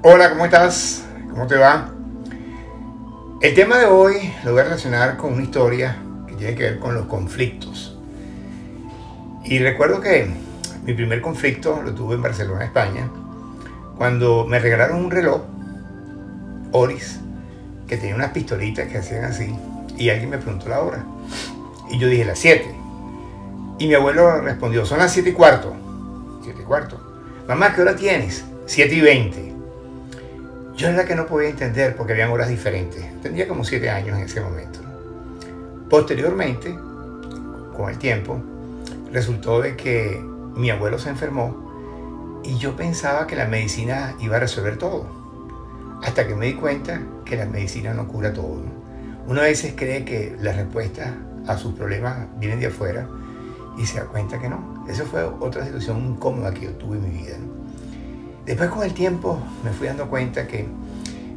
Hola, ¿cómo estás? ¿Cómo te va? El tema de hoy lo voy a relacionar con una historia que tiene que ver con los conflictos. Y recuerdo que mi primer conflicto lo tuve en Barcelona, España, cuando me regalaron un reloj Oris que tenía unas pistolitas que hacían así y alguien me preguntó la hora. Y yo dije las 7. Y mi abuelo respondió, son las 7 y cuarto. 7 y cuarto. Mamá, ¿qué hora tienes? 7:20. Yo era la que no podía entender porque habían horas diferentes. Tenía como 7 años en ese momento. Posteriormente, con el tiempo, resultó de que mi abuelo se enfermó y yo pensaba que la medicina iba a resolver todo. Hasta que me di cuenta que la medicina no cura todo, ¿no? Uno a veces cree que las respuestas a sus problemas vienen de afuera y se da cuenta que no. Esa fue otra situación incómoda que yo tuve en mi vida, ¿no? Después con el tiempo me fui dando cuenta que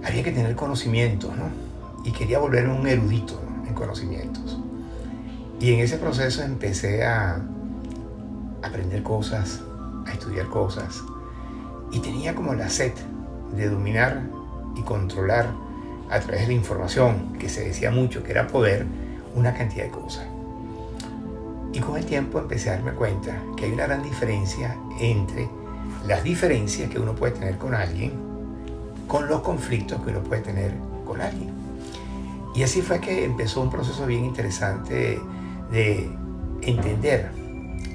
había que tener conocimientos, ¿no? Y quería volverme un erudito, ¿no?, en conocimientos. Y en ese proceso empecé a aprender cosas, a estudiar cosas. Y tenía como la sed de dominar y controlar a través de la información, que se decía mucho que era poder, una cantidad de cosas. Y con el tiempo empecé a darme cuenta que hay una gran diferencia entre las diferencias que uno puede tener con alguien, con los conflictos que uno puede tener con alguien. Y así fue que empezó un proceso bien interesante de entender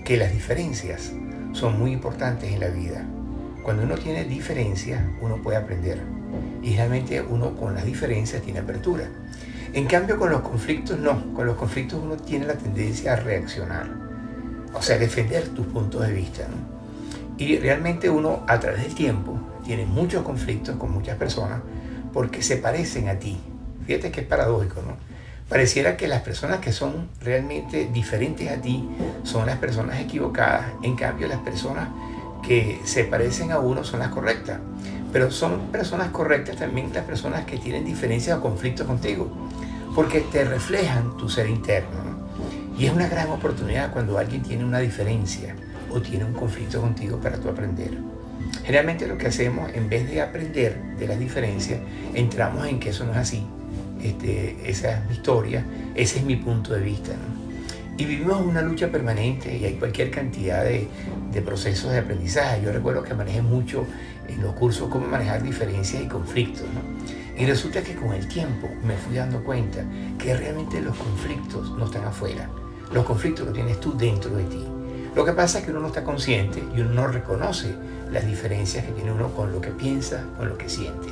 que las diferencias son muy importantes en la vida. Cuando uno tiene diferencias, uno puede aprender. Y realmente uno con las diferencias tiene apertura. En cambio, con los conflictos no. Con los conflictos uno tiene la tendencia a reaccionar. O sea, defender tus puntos de vista, ¿no? Y realmente uno, a través del tiempo, tiene muchos conflictos con muchas personas porque se parecen a ti. Fíjate que es paradójico, ¿no? Pareciera que las personas que son realmente diferentes a ti son las personas equivocadas. En cambio, las personas que se parecen a uno son las correctas. Pero son personas correctas también las personas que tienen diferencias o conflictos contigo, porque te reflejan tu ser interno, ¿no? Y es una gran oportunidad cuando alguien tiene una diferencia o tiene un conflicto contigo para tú aprender. Generalmente lo que hacemos, en vez de aprender de las diferencias, entramos en que eso no es así. Esa es mi historia, ese es mi punto de vista, ¿no? Y vivimos una lucha permanente y hay cualquier cantidad de procesos de aprendizaje. Yo recuerdo que manejé mucho en los cursos cómo manejar diferencias y conflictos, ¿no? Y resulta que con el tiempo me fui dando cuenta que realmente los conflictos no están afuera. Los conflictos los tienes tú dentro de ti. Lo que pasa es que uno no está consciente y uno no reconoce las diferencias que tiene uno con lo que piensa, con lo que siente.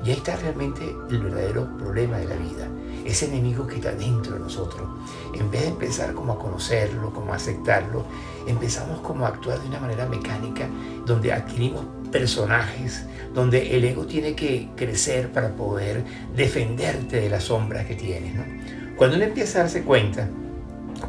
Y ahí está realmente el verdadero problema de la vida. Ese enemigo que está dentro de nosotros. En vez de empezar como a conocerlo, como a aceptarlo, empezamos como a actuar de una manera mecánica, donde adquirimos personajes, donde el ego tiene que crecer para poder defenderte de las sombras que tienes, ¿no? Cuando uno empieza a darse cuenta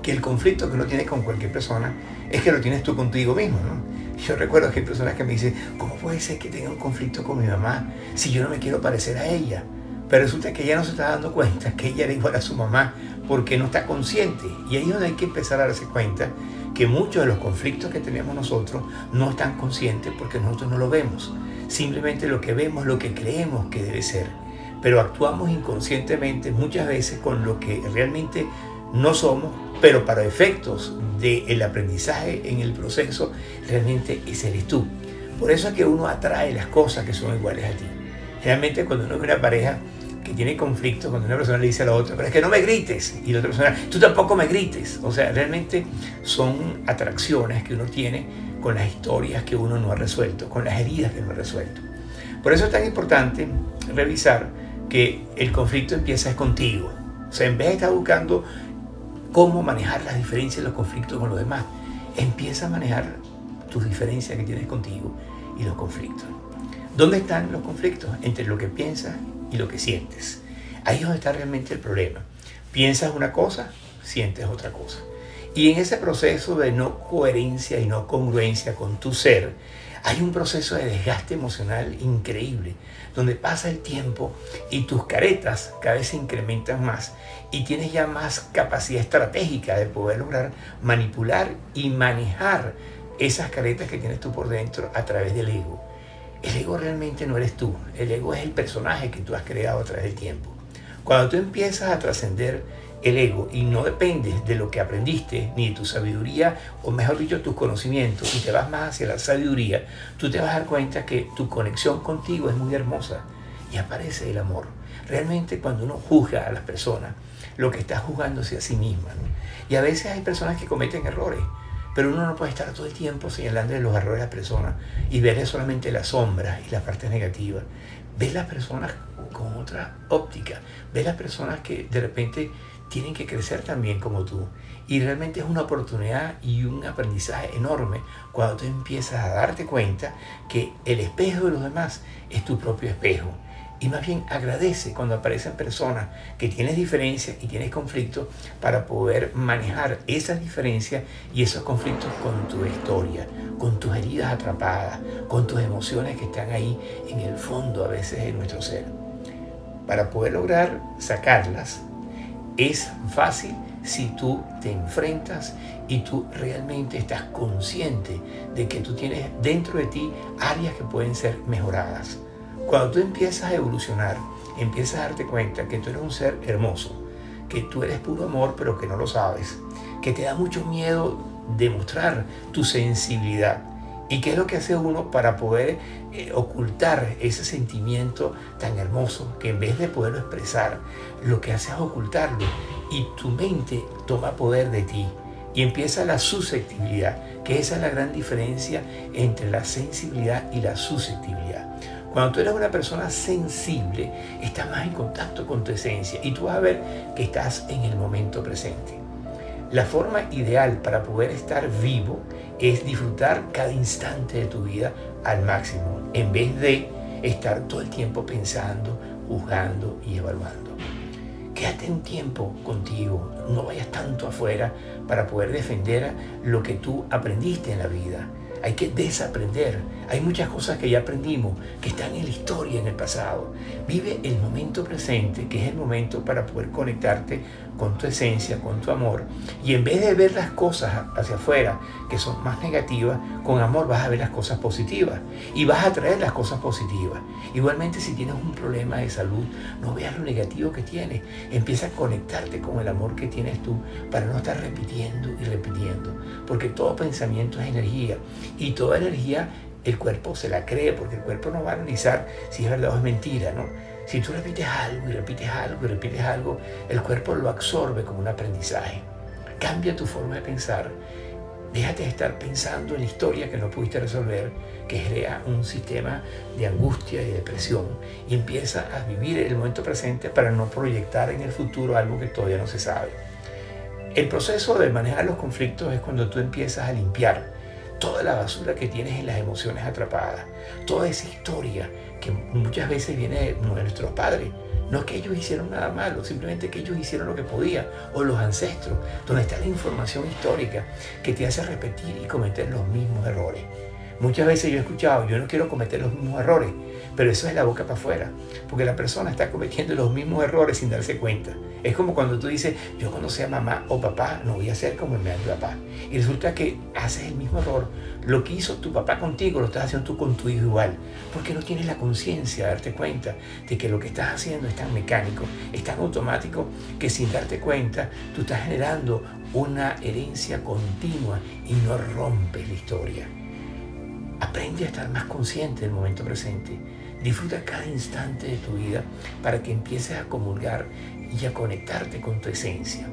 que el conflicto que uno tiene con cualquier persona es que lo tienes tú contigo mismo, ¿no? Yo recuerdo que hay personas que me dicen, ¿cómo puede ser que tenga un conflicto con mi mamá si yo no me quiero parecer a ella? Pero resulta que ella no se está dando cuenta que ella era igual a su mamá porque no está consciente. Y ahí es donde hay que empezar a darse cuenta que muchos de los conflictos que tenemos nosotros no están conscientes porque nosotros no lo vemos. Simplemente lo que vemos es lo que creemos que debe ser. Pero actuamos inconscientemente muchas veces con lo que realmente no somos, pero para efectos del aprendizaje en el proceso, realmente ese eres tú. Por eso es que uno atrae las cosas que son iguales a ti. Realmente cuando uno ve una pareja que tiene conflictos, cuando una persona le dice a la otra, pero es que no me grites, y la otra persona, tú tampoco me grites. O sea, realmente son atracciones que uno tiene con las historias que uno no ha resuelto, con las heridas que no ha resuelto. Por eso es tan importante revisar que el conflicto empieza contigo. O sea, en vez de estar buscando cómo manejar las diferencias y los conflictos con los demás, empieza a manejar tus diferencias que tienes contigo y los conflictos. ¿Dónde están los conflictos? Entre lo que piensas y lo que sientes. Ahí es donde está realmente el problema. Piensas una cosa, sientes otra cosa. Y en ese proceso de no coherencia y no congruencia con tu ser, hay un proceso de desgaste emocional increíble, donde pasa el tiempo y tus caretas cada vez se incrementan más y tienes ya más capacidad estratégica de poder lograr manipular y manejar esas caretas que tienes tú por dentro a través del ego. El ego realmente no eres tú. El ego es el personaje que tú has creado a través del tiempo. Cuando tú empiezas a trascender el ego y no dependes de lo que aprendiste, ni de tu sabiduría, o mejor dicho, tus conocimientos, y te vas más hacia la sabiduría, tú te vas a dar cuenta que tu conexión contigo es muy hermosa y aparece el amor. Realmente cuando uno juzga a las personas, lo que está juzgándose a sí misma, ¿no? Y a veces hay personas que cometen errores, pero uno no puede estar todo el tiempo señalándole los errores a las personas y verle solamente las sombras y las partes negativas. Ves las personas con otra óptica, ves las personas que de repente tienen que crecer también como tú. Y realmente es una oportunidad y un aprendizaje enorme cuando tú empiezas a darte cuenta que el espejo de los demás es tu propio espejo. Y más bien agradece cuando aparecen personas que tienes diferencias y tienes conflictos para poder manejar esas diferencias y esos conflictos con tu historia, con tus heridas atrapadas, con tus emociones que están ahí en el fondo a veces de nuestro ser. Para poder lograr sacarlas es fácil si tú te enfrentas y tú realmente estás consciente de que tú tienes dentro de ti áreas que pueden ser mejoradas. Cuando tú empiezas a evolucionar, empiezas a darte cuenta que tú eres un ser hermoso, que tú eres puro amor pero que no lo sabes, que te da mucho miedo demostrar tu sensibilidad. ¿Y qué es lo que hace uno para poder ocultar ese sentimiento tan hermoso que en vez de poderlo expresar, lo que hace es ocultarlo y tu mente toma poder de ti y empieza la susceptibilidad, que esa es la gran diferencia entre la sensibilidad y la susceptibilidad. Cuando tú eres una persona sensible, estás más en contacto con tu esencia y tú vas a ver que estás en el momento presente. La forma ideal para poder estar vivo es disfrutar cada instante de tu vida al máximo, en vez de estar todo el tiempo pensando, juzgando y evaluando. Quédate un tiempo contigo, no vayas tanto afuera para poder defender lo que tú aprendiste en la vida. Hay que desaprender. Hay muchas cosas que ya aprendimos, que están en la historia, en el pasado. Vive el momento presente, que es el momento para poder conectarte con tu esencia, con tu amor. Y en vez de ver las cosas hacia afuera, que son más negativas, con amor vas a ver las cosas positivas. Y vas a atraer las cosas positivas. Igualmente, si tienes un problema de salud, no veas lo negativo que tienes. Empieza a conectarte con el amor que tienes tú para no estar repitiendo y repitiendo. Porque todo pensamiento es energía. Y toda energía el cuerpo se la cree, porque el cuerpo no va a analizar si es verdad o es mentira, ¿no? Si tú repites algo y repites algo y repites algo, el cuerpo lo absorbe como un aprendizaje. Cambia tu forma de pensar. Déjate de estar pensando en la historia que no pudiste resolver, que crea un sistema de angustia y depresión, y empieza a vivir el momento presente para no proyectar en el futuro algo que todavía no se sabe. El proceso de manejar los conflictos es cuando tú empiezas a limpiar toda la basura que tienes en las emociones atrapadas, toda esa historia que muchas veces viene de nuestros padres. No es que ellos hicieron nada malo, simplemente que ellos hicieron lo que podían, o los ancestros, donde está la información histórica que te hace repetir y cometer los mismos errores. Muchas veces yo he escuchado, yo no quiero cometer los mismos errores, pero eso es la boca para afuera, porque la persona está cometiendo los mismos errores sin darse cuenta. Es como cuando tú dices, yo cuando sea mamá o papá no voy a ser como mi papá. Y resulta que haces el mismo error. Lo que hizo tu papá contigo lo estás haciendo tú con tu hijo igual, porque no tienes la conciencia de darte cuenta de que lo que estás haciendo es tan mecánico, es tan automático, que sin darte cuenta tú estás generando una herencia continua y no rompes la historia. Aprende a estar más consciente del momento presente. Disfruta cada instante de tu vida para que empieces a comulgar y a conectarte con tu esencia.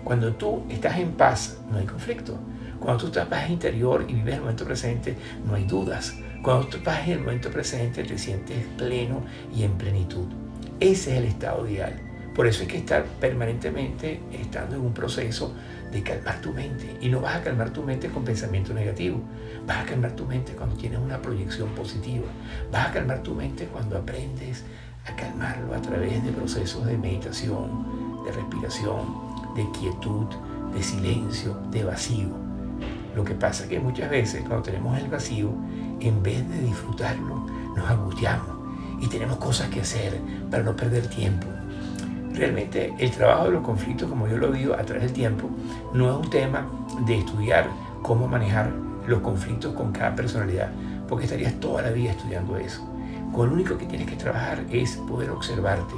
Cuando tú estás en paz, no hay conflicto. Cuando tú estás en paz interior y vives el momento presente, no hay dudas. Cuando tú estás en el momento presente, te sientes pleno y en plenitud. Ese es el estado ideal. Por eso hay que estar permanentemente estando en un proceso de calmar tu mente. Y no vas a calmar tu mente con pensamiento negativo. Vas a calmar tu mente cuando tienes una proyección positiva. Vas a calmar tu mente cuando aprendes a calmarlo a través de procesos de meditación, de respiración, de quietud, de silencio, de vacío. Lo que pasa es que muchas veces cuando tenemos el vacío, en vez de disfrutarlo, nos angustiamos y tenemos cosas que hacer para no perder tiempo. Realmente el trabajo de los conflictos, como yo lo he visto a través del tiempo, no es un tema de estudiar cómo manejar los conflictos con cada personalidad, porque estarías toda la vida estudiando eso. Con lo único que tienes que trabajar es poder observarte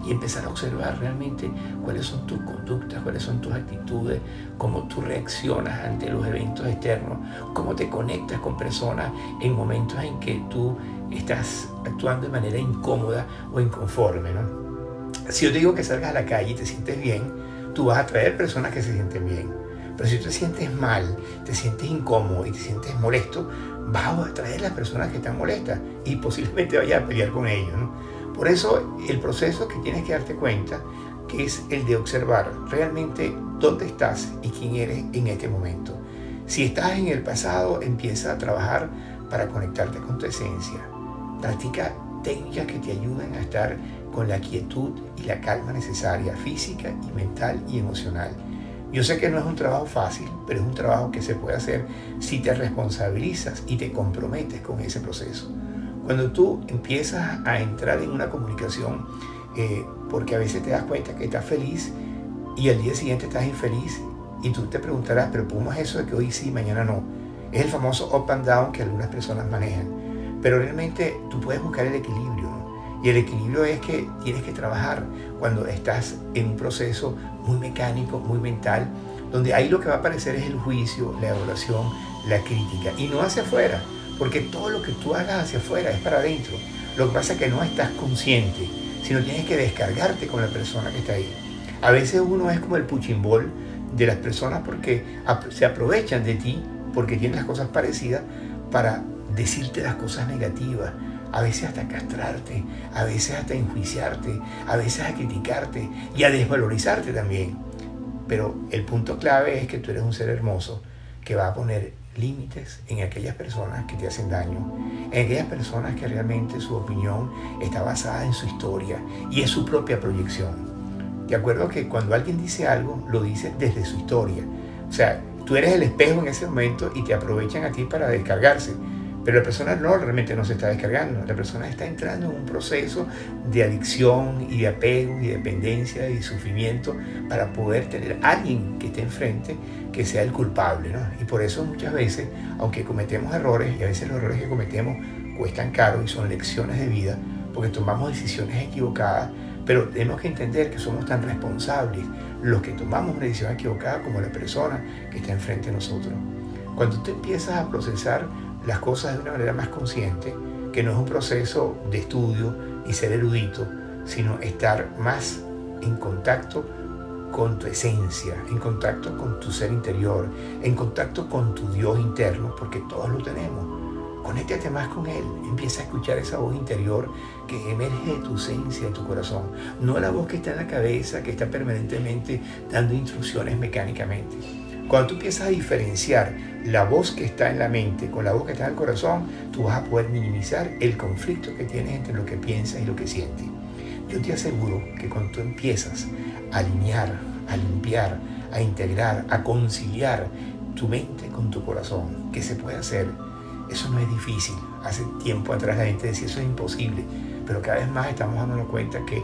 y empezar a observar realmente cuáles son tus conductas, cuáles son tus actitudes, cómo tú reaccionas ante los eventos externos, cómo te conectas con personas en momentos en que tú estás actuando de manera incómoda o inconforme, ¿no? Si yo te digo que salgas a la calle y te sientes bien, tú vas a atraer personas que se sienten bien. Pero si tú te sientes mal, te sientes incómodo y te sientes molesto, vas a atraer las personas que están molestas y posiblemente vayas a pelear con ellos, ¿no? Por eso el proceso que tienes que darte cuenta, que es el de observar realmente dónde estás y quién eres en este momento. Si estás en el pasado, empieza a trabajar para conectarte con tu esencia. Practica técnicas que te ayuden a estar con la quietud y la calma necesaria, física y mental y emocional. Yo sé que no es un trabajo fácil, pero es un trabajo que se puede hacer si te responsabilizas y te comprometes con ese proceso. Cuando tú empiezas a entrar en una comunicación, porque a veces te das cuenta que estás feliz y al día siguiente estás infeliz y tú te preguntarás, pero ¿cómo es eso de que hoy sí y mañana no? Es el famoso up and down que algunas personas manejan. Pero realmente tú puedes buscar el equilibrio, ¿no? Y el equilibrio es que tienes que trabajar cuando estás en un proceso muy mecánico, muy mental, donde ahí lo que va a aparecer es el juicio, la evaluación, la crítica, y no hacia afuera, porque todo lo que tú hagas hacia afuera es para adentro. Lo que pasa es que no estás consciente, sino tienes que descargarte con la persona que está ahí. A veces uno es como el puchimbol de las personas porque se aprovechan de ti, porque tienen las cosas parecidas, para decirte las cosas negativas, a veces hasta castrarte, a veces hasta enjuiciarte, a veces a criticarte y a desvalorizarte también. Pero el punto clave es que tú eres un ser hermoso que va a poner límites en aquellas personas que te hacen daño, en aquellas personas que realmente su opinión está basada en su historia y es su propia proyección. De acuerdo que cuando alguien dice algo, lo dice desde su historia. O sea, tú eres el espejo en ese momento y te aprovechan a ti para descargarse. Pero la persona realmente no se está descargando. La persona está entrando en un proceso de adicción y de apego y de dependencia y sufrimiento para poder tener a alguien que esté enfrente que sea el culpable, ¿no? Y por eso muchas veces, aunque cometemos errores, y a veces los errores que cometemos cuestan caro y son lecciones de vida, porque tomamos decisiones equivocadas, pero tenemos que entender que somos tan responsables los que tomamos una decisión equivocada como la persona que está enfrente de nosotros. Cuando tú empiezas a procesar las cosas de una manera más consciente, que no es un proceso de estudio y ser erudito, sino estar más en contacto con tu esencia, en contacto con tu ser interior, en contacto con tu Dios interno, porque todos lo tenemos. Conéctate más con Él, empieza a escuchar esa voz interior que emerge de tu esencia, de tu corazón, no la voz que está en la cabeza, que está permanentemente dando instrucciones mecánicamente. Cuando tú empiezas a diferenciar la voz que está en la mente con la voz que está en el corazón, tú vas a poder minimizar el conflicto que tienes entre lo que piensas y lo que sientes. Yo te aseguro que cuando tú empiezas a alinear, a limpiar, a integrar, a conciliar tu mente con tu corazón, ¿qué se puede hacer? Eso no es difícil. Hace tiempo atrás la gente decía eso es imposible, pero cada vez más estamos dándonos cuenta que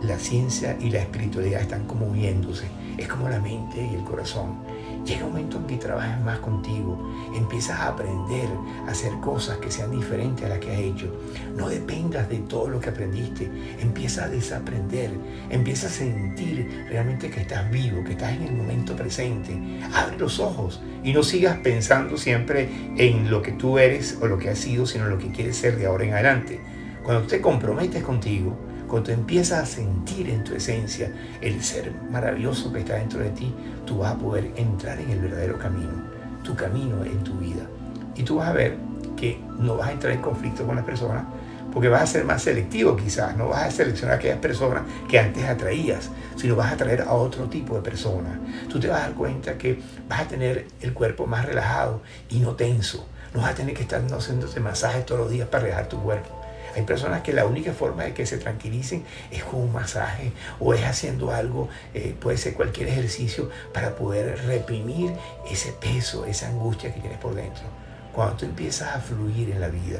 la ciencia y la espiritualidad están como uniéndose. Es como la mente y el corazón. Llega un momento en que trabajas más contigo, empiezas a aprender a hacer cosas que sean diferentes a las que has hecho. No dependas de todo lo que aprendiste, empieza a desaprender, empieza a sentir realmente que estás vivo, que estás en el momento presente. Abre los ojos y no sigas pensando siempre en lo que tú eres o lo que has sido, sino en lo que quieres ser de ahora en adelante. Cuando te comprometes contigo, cuando empiezas a sentir en tu esencia el ser maravilloso que está dentro de ti, tú vas a poder entrar en el verdadero camino, tu camino en tu vida. Y tú vas a ver que no vas a entrar en conflicto con las personas, porque vas a ser más selectivo quizás, no vas a seleccionar aquellas personas que antes atraías, sino vas a atraer a otro tipo de personas. Tú te vas a dar cuenta que vas a tener el cuerpo más relajado y no tenso. No vas a tener que estar haciéndote masajes todos los días para relajar tu cuerpo. Hay personas que la única forma de que se tranquilicen es con un masaje o es haciendo algo, puede ser cualquier ejercicio para poder reprimir ese peso, esa angustia que tienes por dentro. Cuando tú empiezas a fluir en la vida,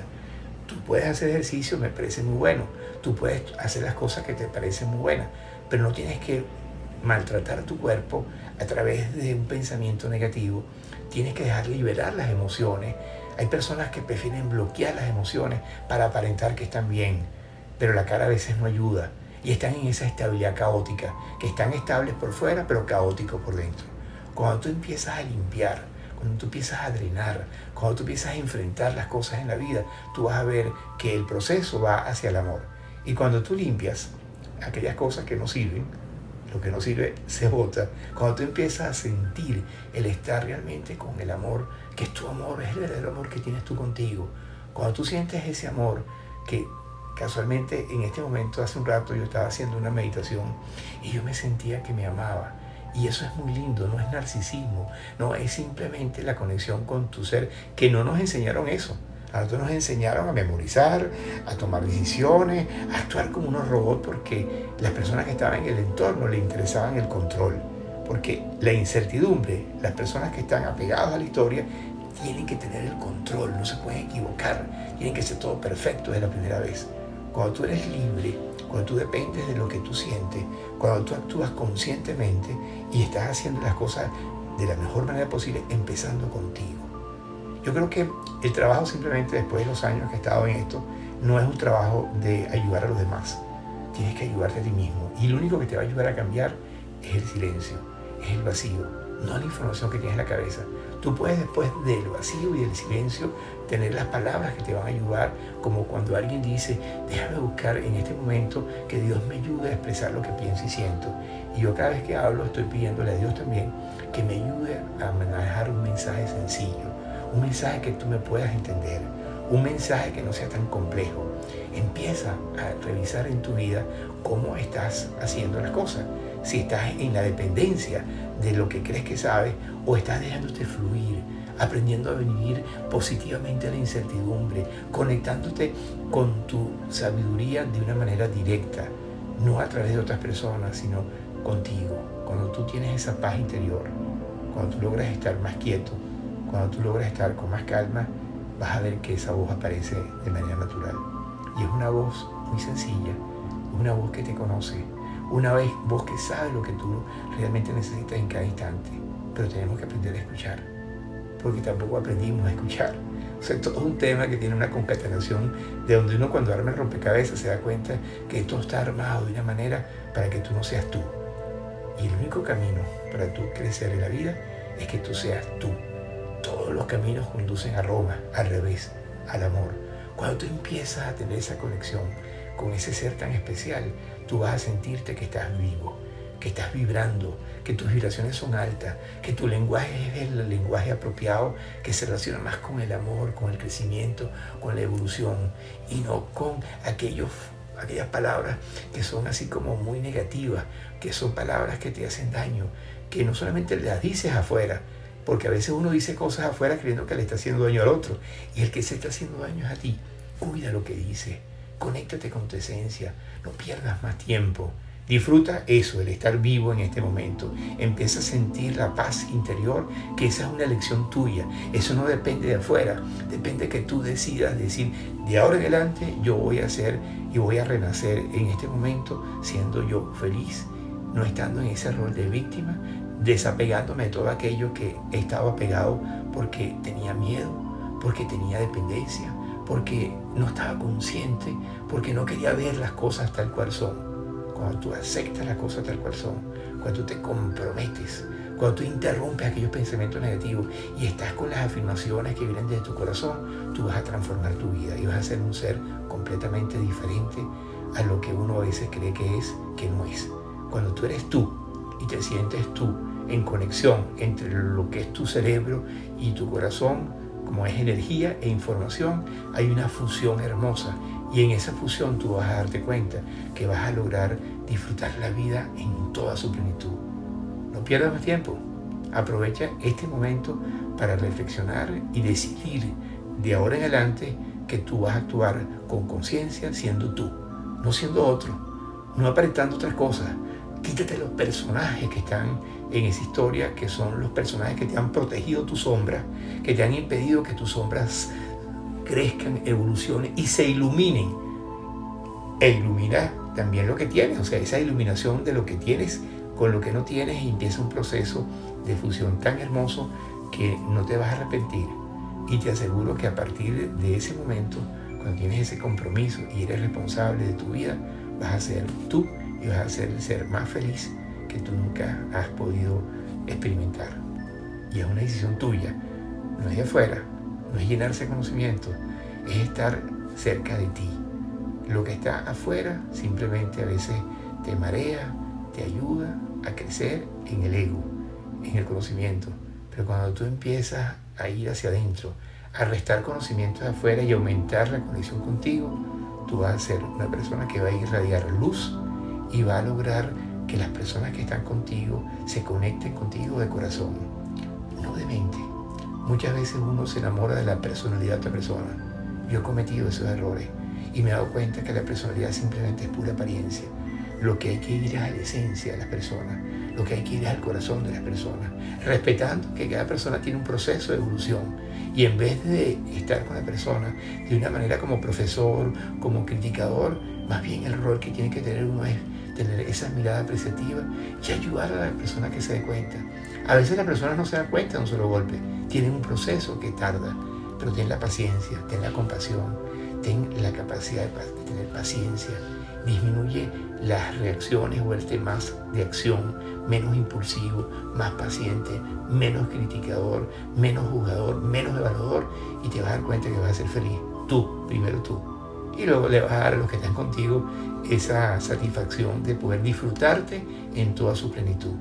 tú puedes hacer ejercicio, me parece muy bueno, tú puedes hacer las cosas que te parecen muy buenas, pero no tienes que maltratar tu cuerpo a través de un pensamiento negativo. Tienes que dejar liberar las emociones. Hay personas que prefieren bloquear las emociones para aparentar que están bien, pero la cara a veces no ayuda y están en esa estabilidad caótica, que están estables por fuera pero caóticos por dentro. Cuando tú empiezas a limpiar, cuando tú empiezas a drenar, cuando tú empiezas a enfrentar las cosas en la vida, tú vas a ver que el proceso va hacia el amor. Y cuando tú limpias aquellas cosas que no sirven, lo que no sirve se bota. Cuando tú empiezas a sentir el estar realmente con el amor, que es tu amor, es el verdadero amor que tienes tú contigo. Cuando tú sientes ese amor, que casualmente en este momento, hace un rato, yo estaba haciendo una meditación y yo me sentía que me amaba. Y eso es muy lindo, no es narcisismo, no es simplemente la conexión con tu ser, que no nos enseñaron eso. A nosotros nos enseñaron a memorizar, a tomar decisiones, a actuar como unos robots porque las personas que estaban en el entorno le interesaban el control. Porque la incertidumbre, las personas que están apegadas a la historia, tienen que tener el control, no se pueden equivocar, tienen que ser todo perfecto desde la primera vez. Cuando tú eres libre, cuando tú dependes de lo que tú sientes, cuando tú actúas conscientemente y estás haciendo las cosas de la mejor manera posible, empezando contigo. Yo creo que el trabajo simplemente después de los años que he estado en esto, no es un trabajo de ayudar a los demás. Tienes que ayudarte a ti mismo. Y lo único que te va a ayudar a cambiar es el silencio, es el vacío, no la información que tienes en la cabeza. Tú puedes después del vacío y del silencio tener las palabras que te van a ayudar, como cuando alguien dice, déjame buscar en este momento que Dios me ayude a expresar lo que pienso y siento. Y yo cada vez que hablo estoy pidiéndole a Dios también que me ayude a manejar un mensaje sencillo, un mensaje que tú me puedas entender, un mensaje que no sea tan complejo. Empieza a revisar en tu vida cómo estás haciendo las cosas. Si estás en la dependencia de lo que crees que sabes o estás dejándote fluir, aprendiendo a vivir positivamente a la incertidumbre, conectándote con tu sabiduría de una manera directa, no a través de otras personas, sino contigo. Cuando tú tienes esa paz interior, cuando tú logras estar más quieto, cuando tú logras estar con más calma, vas a ver que esa voz aparece de manera natural. Y es una voz muy sencilla, una voz que te conoce, una voz que sabe lo que tú realmente necesitas en cada instante. Pero tenemos que aprender a escuchar, porque tampoco aprendimos a escuchar. O sea, todo es un tema que tiene una concatenación de donde uno cuando arma el rompecabezas se da cuenta que todo está armado de una manera para que tú no seas tú. Y el único camino para tú crecer en la vida es que tú seas tú. Todos los caminos conducen a Roma, al revés, al amor. Cuando tú empiezas a tener esa conexión con ese ser tan especial, tú vas a sentirte que estás vivo, que estás vibrando, que tus vibraciones son altas, que tu lenguaje es el lenguaje apropiado, que se relaciona más con el amor, con el crecimiento, con la evolución, y no con aquellas palabras que son así como muy negativas, que son palabras que te hacen daño, que no solamente las dices afuera, porque a veces uno dice cosas afuera creyendo que le está haciendo daño al otro, y el que se está haciendo daño es a ti. Cuida lo que dices, conéctate con tu esencia, no pierdas más tiempo. Disfruta eso, el estar vivo en este momento. Empieza a sentir la paz interior, que esa es una elección tuya. Eso no depende de afuera, depende que tú decidas decir, de ahora en adelante yo voy a hacer y voy a renacer en este momento siendo yo feliz, no estando en ese rol de víctima, desapegándome de todo aquello que estaba apegado porque tenía miedo, porque tenía dependencia, porque no estaba consciente, porque no quería ver las cosas tal cual son. Cuando tú aceptas las cosas tal cual son, cuando tú te comprometes, cuando tú interrumpes aquellos pensamientos negativos y estás con las afirmaciones que vienen desde tu corazón, tú vas a transformar tu vida y vas a ser un ser completamente diferente a lo que uno a veces cree que es, que no es. Cuando tú eres tú y te sientes tú en conexión entre lo que es tu cerebro y tu corazón, como es energía e información, hay una fusión hermosa. Y en esa fusión tú vas a darte cuenta que vas a lograr disfrutar la vida en toda su plenitud. No pierdas más tiempo. Aprovecha este momento para reflexionar y decidir de ahora en adelante que tú vas a actuar con conciencia siendo tú, no siendo otro, no aparentando otras cosas. Quítate los personajes que están en esa historia, que son los personajes que te han protegido tu sombra, que te han impedido que tus sombras crezcan, evolucionen y se iluminen. E ilumina también lo que tienes, o sea, esa iluminación de lo que tienes con lo que no tienes, y empieza un proceso de fusión tan hermoso que no te vas a arrepentir. Y te aseguro que a partir de ese momento, cuando tienes ese compromiso y eres responsable de tu vida, vas a ser tú y vas a ser el ser más feliz que tú nunca has podido experimentar. Y es una decisión tuya, no es de afuera, no es llenarse de conocimiento, es estar cerca de ti. Lo que está afuera simplemente a veces te marea, te ayuda a crecer en el ego, en el conocimiento. Pero cuando tú empiezas a ir hacia adentro, a restar conocimientos de afuera y aumentar la conexión contigo, tú vas a ser una persona que va a irradiar luz y va a lograr que las personas que están contigo se conecten contigo de corazón, no de mente. Muchas veces uno se enamora de la personalidad de otra persona. Yo he cometido esos errores y me he dado cuenta que la personalidad simplemente es pura apariencia. Lo que hay que ir es a la esencia de las personas, lo que hay que ir es al corazón de las personas, respetando que cada persona tiene un proceso de evolución. Y en vez de estar con la persona de una manera como profesor, como criticador, más bien el rol que tiene que tener uno es tener esa mirada apreciativa y ayudar a la persona que se dé cuenta. A veces las personas no se dan cuenta de un solo golpe, tienen un proceso que tarda, pero ten la paciencia, ten la compasión, ten la capacidad de tener paciencia, disminuye las reacciones, vuelve más de acción, menos impulsivo, más paciente, menos criticador, menos juzgador, menos evaluador, y te vas a dar cuenta que vas a ser feliz, tú, primero tú. Y luego le vas a dar a los que están contigo esa satisfacción de poder disfrutarte en toda su plenitud.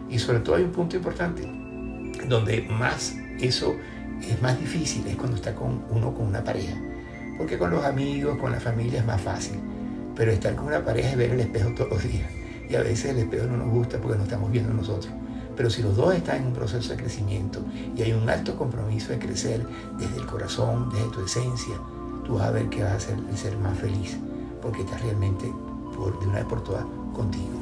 Y sobre todo hay un punto importante, donde más eso es más difícil, es cuando está uno con una pareja. Porque con los amigos, con la familia es más fácil. Pero estar con una pareja es ver el espejo todos los días. Y a veces el espejo no nos gusta porque nos estamos viendo nosotros. Pero si los dos están en un proceso de crecimiento y hay un alto compromiso de crecer desde el corazón, desde tu esencia, tú vas a ver que vas a ser el ser más feliz porque estás realmente de una vez por todas contigo.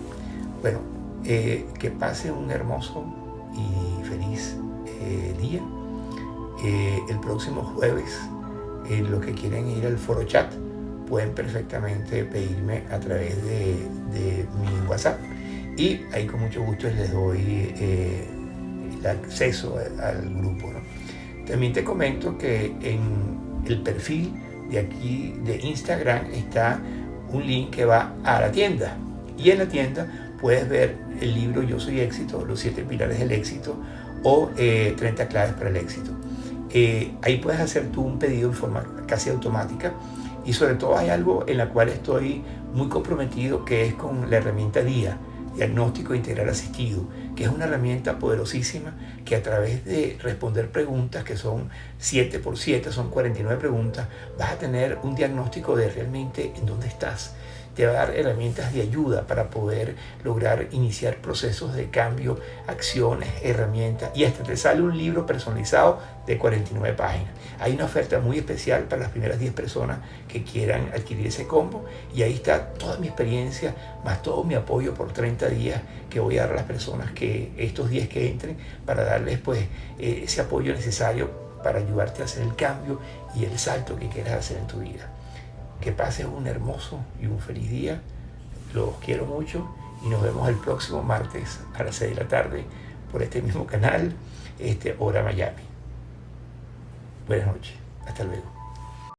Bueno, que pase un hermoso y feliz día. El próximo jueves, los que quieren ir al foro chat pueden perfectamente pedirme a través de mi WhatsApp y ahí con mucho gusto les doy el acceso al grupo, ¿no? También te comento que en el perfil de aquí de Instagram está un link que va a la tienda y en la tienda puedes ver el libro Yo Soy Éxito, los 7 pilares del éxito o 30 claves para el éxito. Ahí puedes hacer tú un pedido en forma casi automática y sobre todo hay algo en la cual estoy muy comprometido que es con la herramienta DIA, Diagnóstico Integral Asistido, que es una herramienta poderosísima que a través de responder preguntas que son 7 por 7, son 49 preguntas, vas a tener un diagnóstico de realmente en dónde estás. Te va a dar herramientas de ayuda para poder lograr iniciar procesos de cambio, acciones, herramientas y hasta te sale un libro personalizado de 49 páginas. Hay una oferta muy especial para las primeras 10 personas que quieran adquirir ese combo y ahí está toda mi experiencia más todo mi apoyo por 30 días que voy a dar a las personas que estos 10 que entren para darles pues ese apoyo necesario para ayudarte a hacer el cambio y el salto que quieras hacer en tu vida. Que pases un hermoso y un feliz día. Los quiero mucho y nos vemos el próximo martes a las 6 de la tarde por este mismo canal, hora Miami. Buenas noches. Hasta luego.